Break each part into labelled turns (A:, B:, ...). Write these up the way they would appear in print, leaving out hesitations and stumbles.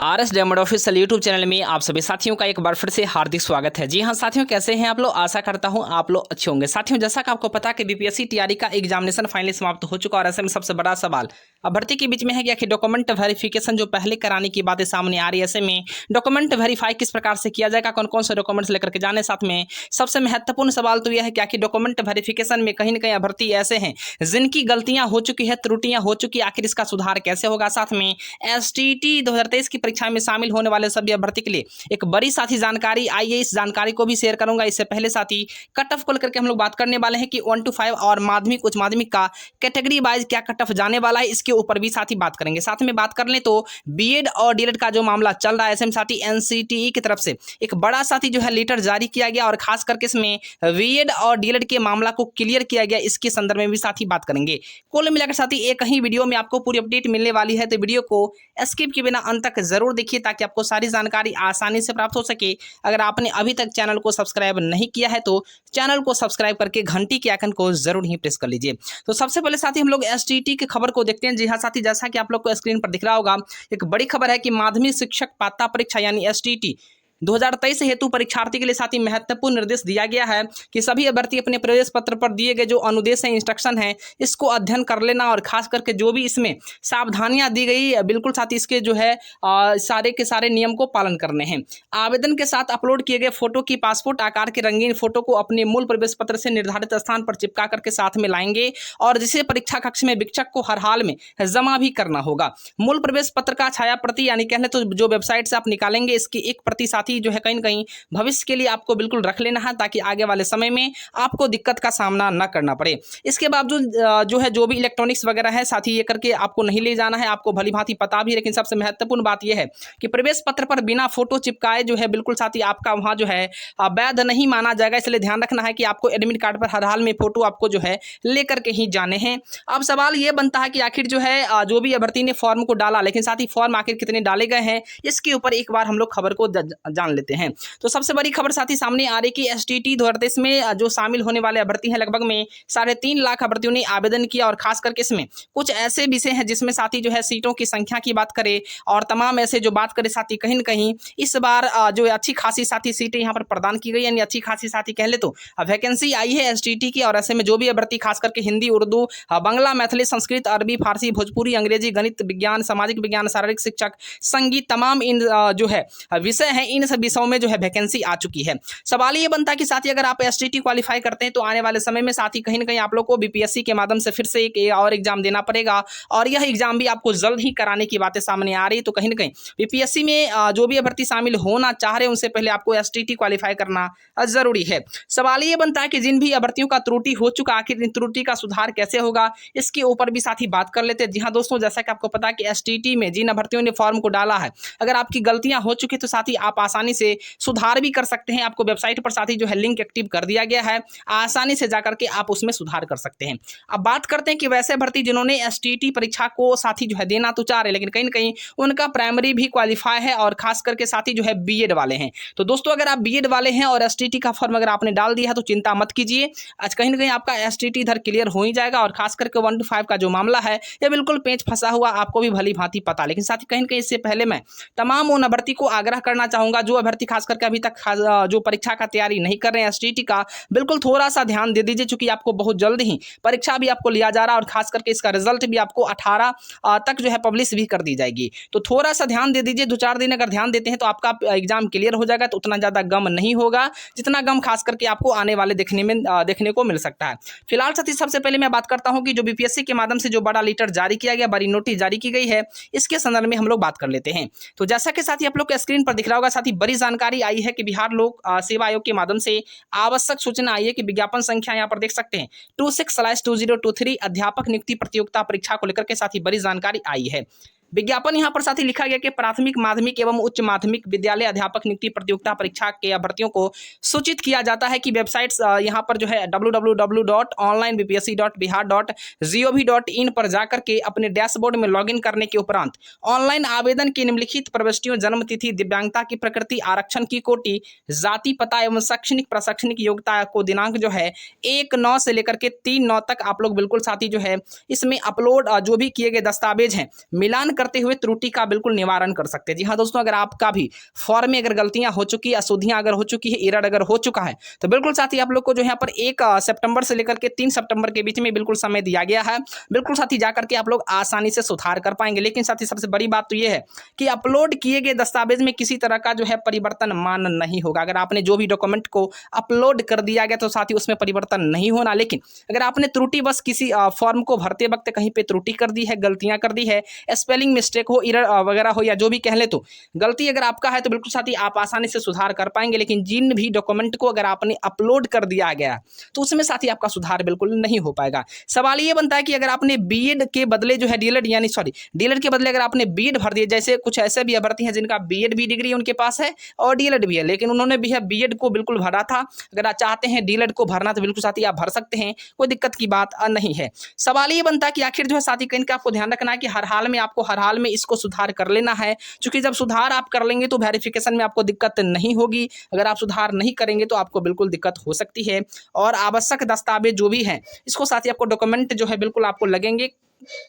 A: RS diamond official YouTube channel में आप सभी साथियों का एक बार फिर से हार्दिक स्वागत है। जी हाँ साथियों, कैसे हैं आप लोग? आशा करता हूं आप लोग अच्छे होंगे। साथियों, जैसा कि आपको पता है कि बीपीएससी टीआरई का एग्जामिनेशन फाइनली समाप्त हो चुका और ऐसे में सबसे बड़ा सवाल अब भर्ती के बीच में है कि आखिर डॉक्यूमेंट वेरिफिकेशन जो पहले कराने की बातें सामने आ रही है, ऐसे में डॉक्यूमेंट वेरीफाई किस प्रकार से किया जाएगा, कौन कौन से डॉक्यूमेंट्स लेकर के जाने। साथ में सबसे महत्वपूर्ण सवाल तो यह है कि आखिर डॉक्यूमेंट वेरिफिकेशन में कहीं ना कहीं अभ्यर्थी ऐसे हैं जिनकी गलतियां हो चुकी है, त्रुटियां हो चुकी है, आखिर इसका सुधार कैसे होगा। साथ में एसटीटी 2023 की परीक्षा में शामिल होने वाले सभी अभ्यर्थी के लिए एक बड़ी साथी जानकारी आई है, इस जानकारी को भी शेयर करूंगा। इससे पहले साथी कट ऑफ को लेकर के हम लोग बात करने वाले हैं कि 1 to 5 और माध्यमिक उच्च माध्यमिक का कैटेगरी वाइज क्या कट ऑफ जाने वाला है, इसके ऊपर भी साथी बात करेंगे। साथ में बात कर लें तो बीएड और डीएलएड का जो मामला चल रहा है, ऐसे में साथी एनसीटीई की तरफ से एक बड़ा साथी जो है लेटर जारी किया गया और खास करके इसमें बीएड और डीएलएड के मामला को क्लियर किया गया, इसके संदर्भ में भी साथी बात करेंगे। कुल मिलाकर साथी एक ही वीडियो में आपको पूरी अपडेट मिलने वाली है, तो वीडियो को स्किप किए बिना अंत तक जरूर देखिए ताकि आपको सारी जानकारी आसानी से प्राप्त हो सके। अगर आपने अभी तक चैनल को सब्सक्राइब नहीं किया है तो चैनल को सब्सक्राइब करके घंटी के आइकन को जरूर ही प्रेस कर लीजिए। तो सबसे पहले साथी हम लोग एसटीटी की खबर को देखते हैं। जी हाँ साथी, जैसा कि आप लोग को स्क्रीन पर दिख रहा होगा, एक बड़ी खबर है कि माध्यमिक शिक्षक पात्रता परीक्षा यानी एसटीटी 2023 हेतु परीक्षार्थी के लिए साथी महत्वपूर्ण निर्देश दिया गया है कि सभी अभ्यर्थी अपने प्रवेश पत्र पर दिए गए जो अनुदेश है, इंस्ट्रक्शन है, इसको अध्ययन कर लेना और खास करके जो भी इसमें सावधानियां दी गई बिल्कुल साथी इसके जो है सारे के सारे नियम को पालन करने हैं। आवेदन के साथ अपलोड किए गए फोटो की पासपोर्ट आकार के रंगीन फोटो को अपने मूल प्रवेश पत्र से निर्धारित स्थान पर चिपका करके साथ में लाएंगे और जिसे परीक्षा कक्ष में शिक्षक को हर हाल में जमा भी करना होगा। मूल प्रवेश पत्र का छाया प्रति यानी कहले तो जो वेबसाइट से आप निकालेंगे, इसकी एक प्रति साथी जो है कहीं ना कहीं भविष्य के लिए आपको बिल्कुल रख लेना है ताकि आगे वाले समय में आपको दिक्कत का सामना न करना पड़े। इसके बावजूद जो है जो भी इलेक्ट्रॉनिक्स वगैरह है साथी ये करके आपको नहीं ले जाना है, आपको भली भांति पता भी। लेकिन सबसे महत्वपूर्ण बात यह है कि प्रवेश पत्र पर बिना फोटो चिपकाए जो है बिल्कुल साथी आपका वहां जो है वैध नहीं माना जाएगा, इसलिए ध्यान रखना है कि आपको एडमिट कार्ड पर हर हाल में फोटो आपको जो है लेकर के ही जाने हैं। अब सवाल ये बनता है कि आखिर जो है जो भी अभ्यर्थी ने फॉर्म को डाला, लेकिन साथ ही फॉर्म आखिर कितने डाले गए हैं, इसके ऊपर एक बार हम लोग खबर को जान लेते हैं। तो सबसे बड़ी खबर साथी सामने आ रही कि एसटीटी 2023 में जो शामिल होने वाले अभ्यर्थी हैं, लगभग में 3.5 लाख अभ्यर्थियों ने आवेदन किया और खास करके इसमें कुछ ऐसे विषय हैं जिसमें साथी जो है सीटों की संख्या की बात करें और तमाम ऐसे जो बात करें साथी कहीं न कहीं इस बार जो अच्छी खासी साथी सीटें यहाँ पर प्रदान की गई, यानी अच्छी खासी साथी कह ले तो वैकेंसी आई है एसटीटी की। और ऐसे में जो भी अभ्यर्थी खास करके हिंदी, उर्दू, बांग्ला, मैथिली, संस्कृत, अरबी, फारसी, भोजपुरी, अंग्रेजी, गणित, विज्ञान, सामाजिक विज्ञान, शारीरिक शिक्षक, संगीत, तमाम इन जो है विषय हैं, इन सब विषयों में जो है वैकेंसी आ चुकी है। सवाल ये बनता है कि साथी अगर आप एसटीटी क्वालिफाई करते हैं तो आने वाले समय में साथी कहीं ना कहीं आप लोग को बीपीएससी के माध्यम से फिर से एक और एग्जाम देना पड़ेगा और यह एग्जाम भी आपको जल्द ही कराने की बातें सामने आ रही है। तो कहीं ना कहीं बीपीएससी में जो भी अभ्यर्थी शामिल होना चाह रहे हैं उनसे पहले आपको एसटीटी क्वालिफाई करना जरूरी है। सवाल ये बनता है कि जिन भी अभ्यर्थियों का त्रुटि हो चुका, आखिर इन त्रुटि का सुधार कैसे होगा, इसके ऊपर भी साथी बात कर लेते हैं। जी हाँ दोस्तों, जैसा कि आपको पता है कि एसटीटी में जिन अभ्यर्थियों ने फॉर्म को डाला है, अगर आपकी गलतियां हो चुकी तो साथी आप आसानी से सुधार भी कर सकते हैं। आपको वेबसाइट पर साथी जो है लिंक एक्टिव कर दिया गया है, आसानी से जाकर के आप उसमें सुधार कर सकते हैं। अब बात करते हैं कि वैसे भर्ती जिन्होंने एसटीटी परीक्षा को साथी जो है देना तो चाह रहे, लेकिन कहीं ना कहीं उनका प्राइमरी भी क्वालिफाई है और खास करके साथी जो है बीएड वाले हैं। तो दोस्तों अगर आप बीएड वाले हैं और एसटीटी का फॉर्म अगर आपने डाल दिया है तो चिंता मत कीजिए, आज कहीं ना कहीं आपका एसटीटी इधर क्लियर हो ही जाएगा। और खास करके 1 to 5 का जो मामला है ये बिल्कुल पेच फंसा हुआ, आपको भी भली भांति पता। लेकिन साथी कहीं ना कहीं इससे पहले मैं तमाम उन अभ्यर्थी को आग्रह करना चाहूंगा जो अभ्यर्थी खास करके अभी तक जो परीक्षा का तैयारी नहीं कर रहे हैं एसटीटी का, बिल्कुल थोड़ा सा ध्यान दे दीजिए, क्योंकि आपको बहुत जल्द ही परीक्षा भी आपको लिया जा रहा है और खास करके इसका रिजल्ट भी आपको 18 तक जो है पब्लिश भी कर दी जाएगी। तो थोड़ा सा ध्यान दे दीजिए, 2-4 दिन अगर ध्यान देते हैं तो आपका एग्जाम क्लियर हो जाएगा। तो उतना ज़्यादा गम नहीं होगा जितना गम खास करके आपको आने वाले देखने को मिल सकता है। फिलहाल साथी सबसे पहले मैं बात करता हूँ कि जो बीपीएससी के माध्यम से जो बड़ा लेटर जारी किया गया, बड़ी नोटिस जारी की गई है, इसके संदर्भ में हम लोग बात कर लेते हैं। तो जैसा कि साथी आप लोग के स्क्रीन पर दिख रहा होगा साथी बड़ी जानकारी आई है कि बिहार लोक सेवा आयोग के माध्यम से आवश्यक सूचना आई है कि विज्ञापन संख्या यहां पर देख सकते हैं 26/2023 अध्यापक नियुक्ति प्रतियोगिता परीक्षा को लेकर के साथ ही बड़ी जानकारी आई है। विज्ञापन यहाँ पर साथ ही लिखा गया कि प्राथमिक, माध्यमिक एवं उच्च माध्यमिक विद्यालय अध्यापक नियुक्ति प्रतियोगिता परीक्षा के अभ्यर्थियों को सूचित किया जाता है कि वेबसाइट्स यहाँ पर जो है www.onlinebpsc.bihar.gov.in पर जाकर के अपने डैशबोर्ड में लॉगिन करने के उपरांत ऑनलाइन आवेदन की निम्नलिखित प्रविष्टियों जन्म तिथि, दिव्यांगता की प्रकृति, आरक्षण की कोटि, जाति, पता एवं शैक्षणिक प्रशैक्षणिक योग्यता को दिनांक जो है 1/9 से लेकर के 3/9 तक आप लोग बिल्कुल साथी जो है इसमें अपलोड जो भी किए गए दस्तावेज हैं मिलान करते हुए त्रुटि का बिल्कुल निवारण कर सकते हैं। जी हाँ दोस्तों, अगर आपका भी फॉर्म में अगर गलतियां हो चुकी है, अशुद्धियां अगर हो चुकी है, एरर अगर हो चुका है, तो बिल्कुल साथी आप लोग को जो यहाँ पर 1 सितंबर से लेकर के 3 सितंबर के बीच में बिल्कुल समय दिया गया है। बिल्कुल साथी जाकर के आप लोग आसानी से सुधार कर पाएंगे। लेकिन साथी सबसे बड़ी बात तो ये है कि अपलोड किए गए दस्तावेज में किसी तरह का जो है परिवर्तन मान नहीं होगा। अगर आपने जो भी डॉक्यूमेंट को अपलोड कर दिया गया तो साथी उसमें परिवर्तन नहीं होना। लेकिन अगर आपने त्रुटि बस किसी फॉर्म को भरते वक्त कहीं पे त्रुटि कर दी है, गलतियां कर दी है, स्पेलिंग मिस्टेक हो, एरर वगैरह हो, या जो भी कह ले, तो गलती अगर आपका है तो बिल्कुल साथी आप आसानी से सुधार कर पाएंगे। लेकिन जिन भी डॉक्यूमेंट को अगर आपने अपलोड कर दिया गया तो उसमें साथी आपका सुधार बिल्कुल नहीं हो पाएगा। सवाल ये बनता है कि अगर आपने बीएड के बदले जो है डीएलएड, यानी सॉरी डीएलएड के बदले अगर आपने बीएड भर दिया, जैसे कुछ ऐसे भी अभ्यर्थी हैं जिनका बीएड भी डिग्री उनके पास है और डीएलएड भी है, लेकिन उन्होंने भी है बीएड को बिल्कुल भरा था। अगर आप चाहते हैं डीएलएड को भरना तो बिल्कुल साथी आप भर सकते हैं, कोई दिक्कत की बात नहीं है। सवाल ये बनता है कि आखिर जो है साथी कहीं का आपको ध्यान रखना है कि हर हाल में आपको हर हाल में इसको सुधार कर लेना है, क्योंकि जब सुधार आप कर लेंगे तो वेरिफिकेशन में आपको दिक्कत नहीं होगी। अगर आप सुधार नहीं करेंगे तो आपको बिल्कुल दिक्कत हो सकती है। और आवश्यक दस्तावेज जो भी हैं इसको साथी आपको डॉक्यूमेंट जो है बिल्कुल आपको लगेंगे,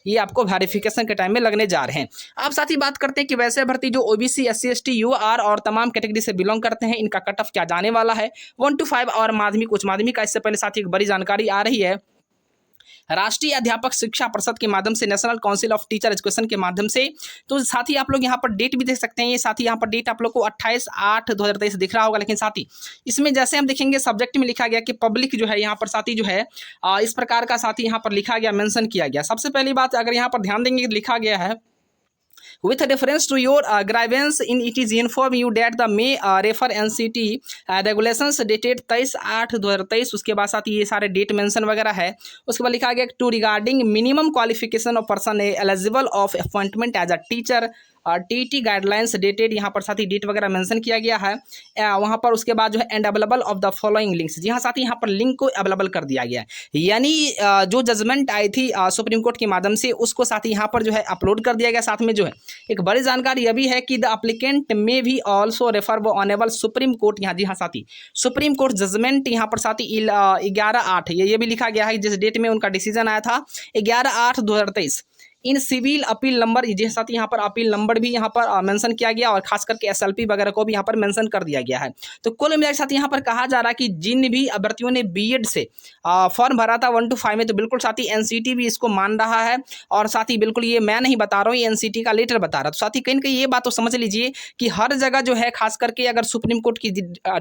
A: ये आपको वेरिफिकेशन के टाइम में लगने जा रहे हैं। आप साथ ही बात करते हैं कि वैसे भर्ती जो ओबीसी, एससी, एसटी, यूआर और तमाम कैटेगरी से बिलोंग करते हैं, इनका कट ऑफ क्या जाने वाला है 1 to 5 और माध्यमिक उच्च माध्यमिक का। इससे पहले साथ ही एक बड़ी जानकारी आ रही है, राष्ट्रीय अध्यापक शिक्षा परिषद के माध्यम से, national council of teacher education के माध्यम से। तो साथ ही आप लोग यहाँ पर डेट भी देख सकते हैं। ये साथ ही यहाँ पर डेट आप लोग को 28/8/2023 दिख रहा होगा। लेकिन साथ ही इसमें जैसे हम देखेंगे सब्जेक्ट में लिखा गया कि पब्लिक जो है यहाँ पर साथी जो है इस प्रकार का साथी यहाँ पर लिखा गया, मेंशन किया गया। सबसे पहली बात अगर यहाँ पर ध्यान देंगे लिखा गया है, with reference to your grievance in it is inform you that the may refer NCT regulations dated 23/8/2023। उसके बाद साथ ही ये सारे डेट मेंशन वगैरह है। उसके बाद लिखा गया to regarding minimum qualification of person eligible of appointment as a teacher TT guidelines dated, यहाँ पर साथ ही डेट वगैरह मेंशन किया गया है वहाँ पर। उसके बाद जो है and available of the following links, जी हाँ साथ ही यहाँ पर लिंक को अवेलेबल कर दिया गया है। यानी जो जजमेंट आई थी सुप्रीम कोर्ट के माध्यम से उसको साथ ही यहाँ पर जो है अपलोड कर दिया गया। साथ में जो है एक बड़ी जानकारी यह भी है कि द अप्लीकेंट में भी ऑल्सो रेफर वो ऑनेबल सुप्रीम कोर्ट, यहाँ जी हाँ साथी सुप्रीम कोर्ट जजमेंट यहाँ पर साथी 11/8 ये भी लिखा गया है जिस डेट में उनका डिसीजन आया था 11/8/2023 इन सिविल अपील नंबर, जी साथ यहाँ पर अपील नंबर भी यहाँ पर मेंशन किया गया और खास करके एसएलपी वगैरह को भी यहाँ पर मेंशन कर दिया गया है। तो कुल मिलाकर साथ यहाँ पर कहा जा रहा है कि जिन भी अभ्यर्थियों ने बीएड से फॉर्म भरा था 1 to 5 में, तो बिल्कुल साथ ही एनसीटी भी इसको मान रहा है। और साथ ही बिल्कुल ये मैं नहीं बता रहा हूँ, ये एनसीटी का लेटर बता रहा है। तो साथ ही कहीं ना कहीं ये बात तो समझ लीजिए कि हर जगह जो है खास करके अगर सुप्रीम कोर्ट की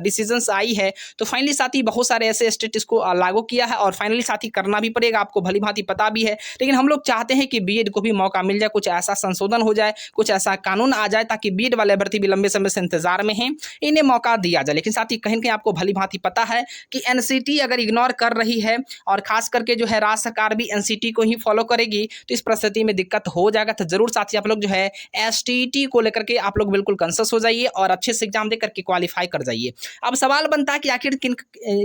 A: डिसीजंस आई है तो फाइनली साथ ही बहुत सारे ऐसे स्टेट इसको लागू किया है और फाइनली साथ ही करना भी पड़ेगा, आपको भली भांति पता भी है। लेकिन हम लोग चाहते हैं कि बीएड को भी मौका मिल जाए, कुछ ऐसा संशोधन हो जाए, कुछ ऐसा कानून आ जाए ताकि बीएड वाले अभ्यर्थी भी लंबे समय से इंतजार में हैं, इन्हें मौका दिया जाए। लेकिन साथ ही कहीं ना कहीं आपको भली भांति पता है कि एनसीटी अगर इग्नोर कर रही है और खास करके जो है राज्य सरकार भी एनसीटी को ही फॉलो करेगी तो इस परिस्थिति में दिक्कत हो जाएगा। तो जरूर साथी आप लोग जो है एसटीटी को लेकर के आप लोग बिल्कुल कंसस हो जाइए और अच्छे से एग्जाम दे करके क्वालिफाई कर जाइए। अब सवाल बनता है कि आखिर किन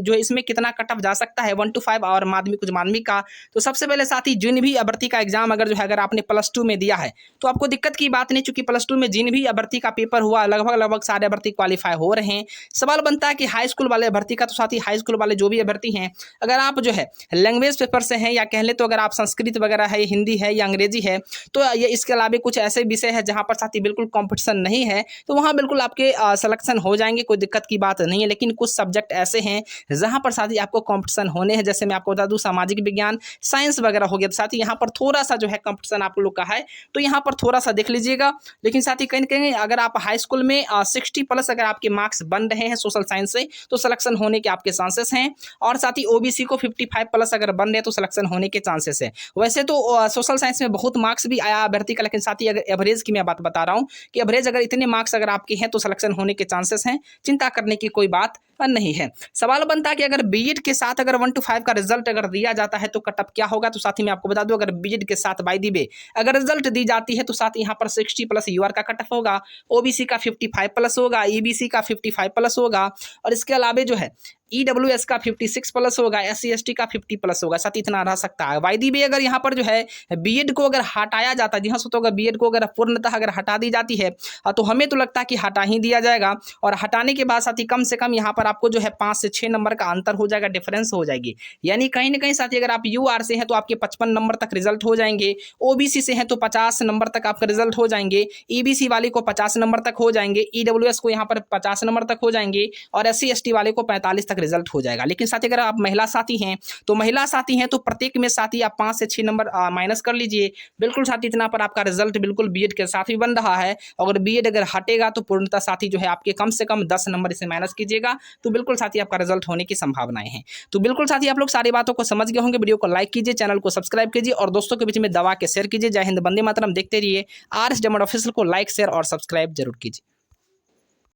A: जो इसमें कितना कट ऑफ जा सकता है 1 to 5 और माध्यमिक उच्च माध्यमिक का। तो सबसे पहले साथी जिन भी अभ्यर्थी का एग्जाम अगर जो है अगर आपने +2 में दिया है तो आपको दिक्कत की बात नहीं, चूंकि +2 में जिन भी अभ्यर्थी का पेपर हुआ लगभग सारे अभ्यर्थी क्वालिफाई हो रहे हैं। सवाल बनता है कि हाई स्कूल वाले अभ्यर्थी का। तो साथी हाई स्कूल वाले जो भी अभ्यर्थी हैं अगर आप जो है लैंग्वेज पेपर से हैं या कह ले तो अगर आप संस्कृत वगैरह है, हिंदी है या अंग्रेजी है, तो ये इसके अलावा कुछ ऐसे विषय है जहाँ पर साथी बिल्कुल कॉम्पिटिशन नहीं है तो वहाँ बिल्कुल आपके सिलेक्शन हो जाएंगे, कोई दिक्कत की बात नहीं है। लेकिन कुछ सब्जेक्ट ऐसे हैं जहाँ पर साथी आपको कॉम्पिटिशन होने हैं, जैसे मैं आपको बता दूँ सामाजिक विज्ञान, साइंस वगैरह हो गया। तो साथी यहाँ पर थोड़ा सा जो है कॉम्पिटिशन आप लोग का है तो यहाँ पर थोड़ा सा देख लीजिएगा। लेकिन साथ ही कहीं ना कहीं अगर आप हाई स्कूल में 60+ अगर आपके मार्क्स बन रहे हैं सोशल साइंस से तो सिलेक्शन होने के आपके चांसेस हैं। और साथ ही ओबीसी को 55+ अगर बन रहे तो सिलेक्शन होने के चांसेस है। वैसे तो सोशल साइंस में बहुत मार्क्स भी आया अभ्यर्थी का, लेकिन साथ ही अगर एवरेज की मैं बात बता रहा हूँ कि एवरेज अगर इतने मार्क्स अगर आपके हैं तो सिलेक्शन होने के चांसेस हैं, चिंता करने की कोई बात नहीं है। सवाल बनता है कि अगर बीएड के साथ अगर 1 to 5 का रिजल्ट अगर दिया जाता है तो कट ऑफ क्या होगा। तो साथ ही मैं आपको बता दूं अगर बीएड के साथ बाय दी वे अगर रिजल्ट दी जाती है तो साथ यहाँ पर 60+ यूआर का कट ऑफ होगा, ओबीसी का 55+ होगा, ईबीसी का 55+ होगा और इसके अलावा जो है EWS का 56 प्लस होगा, SC ST का 50 प्लस होगा, साथ इतना रह सकता है। वायदी भी अगर यहाँ पर जो है बीएड को अगर हटाया जाता है, जी हाँ तो अगर बीएड को अगर पूर्णतः अगर हटा दी जाती है तो हमें तो लगता है कि हटा ही दिया जाएगा। और हटाने के बाद साथी कम से कम यहाँ पर आपको जो है 5 से 6 नंबर का अंतर हो जाएगा, डिफरेंस हो जाएगी। यानी कहीं ना कहीं साथी अगर आप UR से हैं तो आपके 55 नंबर तक रिजल्ट हो जाएंगे, OBC से हैं तो 50 नंबर तक आपका रिजल्ट हो जाएंगे, EBC वाले को 50 नंबर तक हो जाएंगे, EWS को यहाँ पर 50 नंबर तक हो जाएंगे और SC ST वाले को 45 तक रिजल्ट हो जाएगा। लेकिन साथी अगर आप महिला साथी हैं तो महिला साथी हैं तो प्रत्येक में साथी आप 5 से 6 नंबर माइनस कर लीजिए। बिल्कुल साथी इतना पर आपका रिजल्ट बिल्कुल बीएड के साथ ही बन रहा है। अगर बीएड अगर हटेगा तो पूर्णतः साथी जो है आपके कम से कम 10 नंबर इसे माइनस कीजिएगा तो बिल्कुल साथी आपका रिजल्ट होने की संभावनाएं हैं। तो बिल्कुल साथी आप लोग सारी बातों को समझ गए होंगे। वीडियो को लाइक कीजिए, चैनल को सब्सक्राइब कीजिए और दोस्तों के बीच में दबा के शेयर कीजिए। जय हिंद, वंदे मातरम। देखते रहिए RS डायमंड ऑफिशियल को लाइक शेयर और सब्सक्राइब जरूर कीजिए।